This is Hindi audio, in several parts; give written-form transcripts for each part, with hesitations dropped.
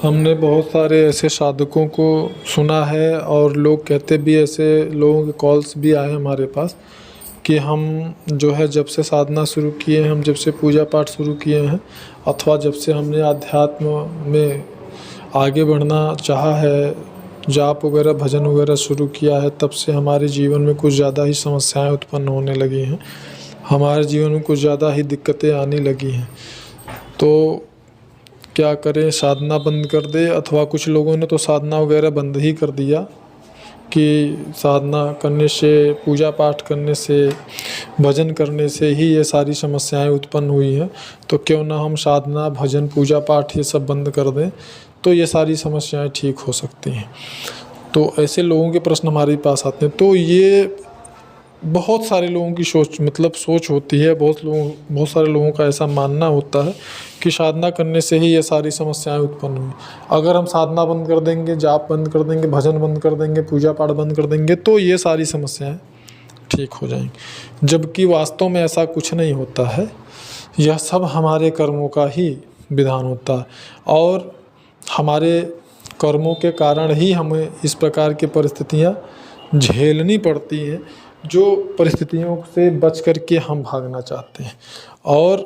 हमने बहुत सारे ऐसे साधकों को सुना है और लोग कहते भी, ऐसे लोगों के कॉल्स भी आए हमारे पास कि हम जो है जब से साधना शुरू किए हैं, हम जब से पूजा पाठ शुरू किए हैं अथवा जब से हमने अध्यात्म में आगे बढ़ना चाहा है, जाप वगैरह भजन वगैरह शुरू किया है, तब से हमारे जीवन में कुछ ज़्यादा ही समस्याएं उत्पन्न होने लगी हैं। हमारे जीवन में कुछ ज़्यादा ही दिक्कतें आने लगी हैं। तो क्या करें, साधना बंद कर दे? अथवा कुछ लोगों ने तो साधना वगैरह बंद ही कर दिया कि साधना करने से, पूजा पाठ करने से, भजन करने से ही ये सारी समस्याएं उत्पन्न हुई हैं। तो क्यों ना हम साधना भजन पूजा पाठ ये सब बंद कर दें, तो ये सारी समस्याएं ठीक हो सकती हैं। तो ऐसे लोगों के प्रश्न हमारे पास आते हैं। तो ये बहुत सारे लोगों की सोच होती है। बहुत सारे लोगों का ऐसा मानना होता है कि साधना करने से ही ये सारी समस्याएं उत्पन्न हुई। अगर हम साधना बंद कर देंगे, जाप बंद कर देंगे, भजन बंद कर देंगे, पूजा पाठ बंद कर देंगे, तो ये सारी समस्याएं ठीक हो जाएंगी। जबकि वास्तव में ऐसा कुछ नहीं होता है। यह सब हमारे कर्मों का ही विधान होता है और हमारे कर्मों के कारण ही हमें इस प्रकार की परिस्थितियाँ झेलनी पड़ती हैं, जो परिस्थितियों से बच कर के हम भागना चाहते हैं और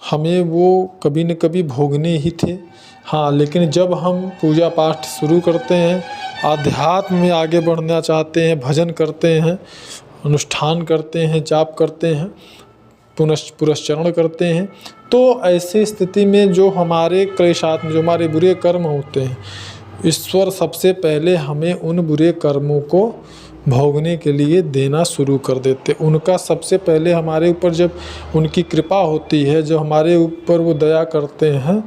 हमें वो कभी न कभी भोगने ही थे। हाँ, लेकिन जब हम पूजा पाठ शुरू करते हैं, आध्यात्म में आगे बढ़ना चाहते हैं, भजन करते हैं, अनुष्ठान करते हैं, जाप करते हैं, पुनश्चरण करते हैं, तो ऐसी स्थिति में जो हमारे क्लेशात्म, जो हमारे बुरे कर्म होते हैं, ईश्वर सबसे पहले हमें उन बुरे कर्मों को भोगने के लिए देना शुरू कर देते। उनका सबसे पहले हमारे ऊपर जब उनकी कृपा होती है, जब हमारे ऊपर वो दया करते हैं,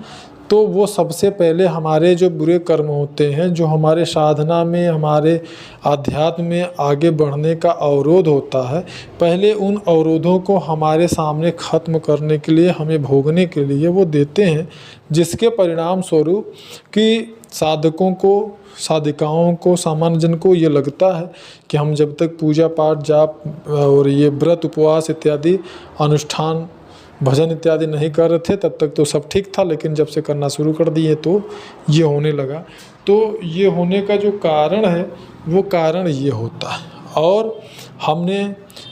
तो वो सबसे पहले हमारे जो बुरे कर्म होते हैं, जो हमारे साधना में, हमारे आध्यात्म में आगे बढ़ने का अवरोध होता है, पहले उन अवरोधों को हमारे सामने ख़त्म करने के लिए, हमें भोगने के लिए वो देते हैं। जिसके परिणाम स्वरूप कि साधकों को, साधिकाओं को, सामान्य जन को ये लगता है कि हम जब तक पूजा पाठ, जाप और ये व्रत उपवास इत्यादि अनुष्ठान भजन इत्यादि नहीं कर रहे थे, तब तक तो सब ठीक था, लेकिन जब से करना शुरू कर दिए तो ये होने लगा। तो ये होने का जो कारण है, वो कारण ये होता है। और हमने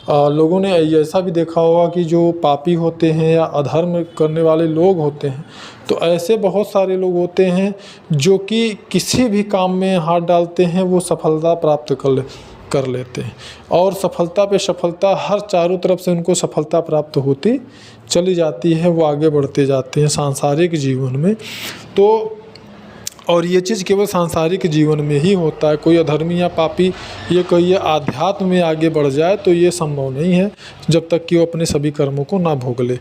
लोगों ने ऐसा भी देखा होगा कि जो पापी होते हैं या अधर्म करने वाले लोग होते हैं, तो ऐसे बहुत सारे लोग होते हैं जो कि किसी भी काम में हाथ डालते हैं, वो सफलता प्राप्त कर लेते हैं और सफलता पे सफलता, हर चारों तरफ से उनको सफलता प्राप्त होती चली जाती है। वो आगे बढ़ते जाते हैं सांसारिक जीवन में। तो और ये चीज़ केवल सांसारिक जीवन में ही होता है। कोई अधर्मी या पापी ये कहिए आध्यात्म में आगे बढ़ जाए तो ये संभव नहीं है, जब तक कि वो अपने सभी कर्मों को ना भोग ले।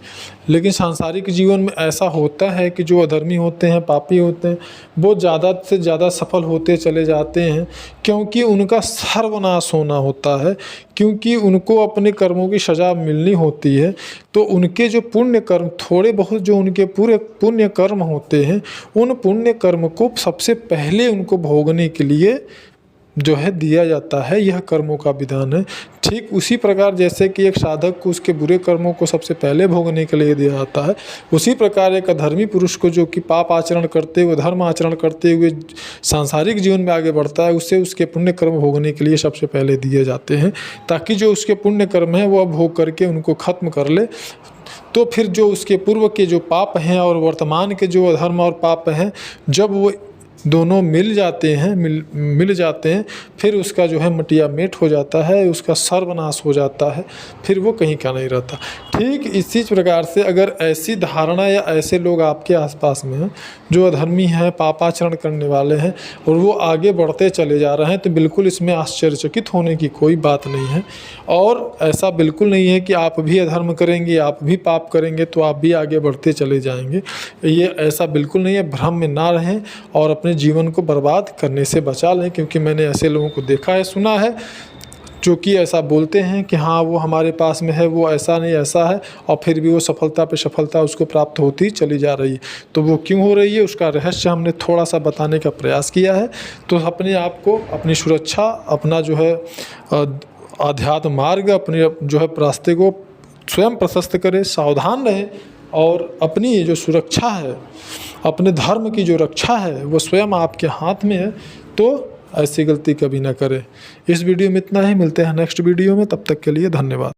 लेकिन सांसारिक जीवन में ऐसा होता है कि जो अधर्मी होते हैं, पापी होते हैं, वो ज़्यादा से ज़्यादा सफल होते चले जाते हैं, क्योंकि उनका सर्वनाश होना होता है, क्योंकि उनको अपने कर्मों की सज़ा मिलनी होती है। तो उनके जो पुण्य कर्म, थोड़े बहुत जो उनके पूरे पुण्य कर्म होते हैं, उन पुण्य कर्म को सबसे पहले उनको भोगने के लिए जो है दिया जाता है। यह कर्मों का विधान है। ठीक उसी प्रकार जैसे कि एक साधक को उसके बुरे कर्मों को सबसे पहले भोगने के लिए दिया जाता है, उसी प्रकार एक अधर्मी पुरुष को, जो कि पाप आचरण करते हुए, धर्म आचरण करते हुए सांसारिक जीवन में आगे बढ़ता है, उसे उसके पुण्य कर्म भोगने के लिए सबसे पहले दिए जाते हैं, ताकि जो उसके पुण्य कर्म हैं वो भोग करके उनको खत्म कर ले। तो फिर जो उसके पूर्व के जो पाप हैं और वर्तमान के जो अधर्म और पाप हैं, जब वो दोनों मिल जाते हैं, फिर उसका जो है मटिया मेट हो जाता है, उसका सर्वनाश हो जाता है, फिर वो कहीं का नहीं रहता। ठीक इसी प्रकार से अगर ऐसी धारणा या ऐसे लोग आपके आसपास में हैं जो अधर्मी हैं, पापाचरण करने वाले हैं, और वो आगे बढ़ते चले जा रहे हैं, तो बिल्कुल इसमें आश्चर्यचकित होने की कोई बात नहीं है। और ऐसा बिल्कुल नहीं है कि आप भी अधर्म करेंगे, आप भी पाप करेंगे तो आप भी आगे बढ़ते चले जाएंगे। ये ऐसा बिल्कुल नहीं है। भ्रम में ना रहें और अपने जीवन को बर्बाद करने से बचा लें, क्योंकि मैंने ऐसे लोगों को देखा है, सुना है, जो कि ऐसा बोलते हैं कि हाँ वो हमारे पास में है, वो ऐसा नहीं ऐसा है, और फिर भी वो सफलता पे सफलता उसको प्राप्त होती चली जा रही है। तो वो क्यों हो रही है, उसका रहस्य हमने थोड़ा सा बताने का प्रयास किया है। तो अपने आप को, अपनी सुरक्षा, अपना जो है आध्यात्म मार्ग, अपने जो है रास्ते को स्वयं प्रशस्त करें, सावधान रहें और अपनी जो सुरक्षा है अपने धर्म की जो रक्षा है वो स्वयं आपके हाथ में है, तो ऐसी गलती कभी ना करें। इस वीडियो में इतना ही, मिलते हैं नेक्स्ट वीडियो में, तब तक के लिए धन्यवाद।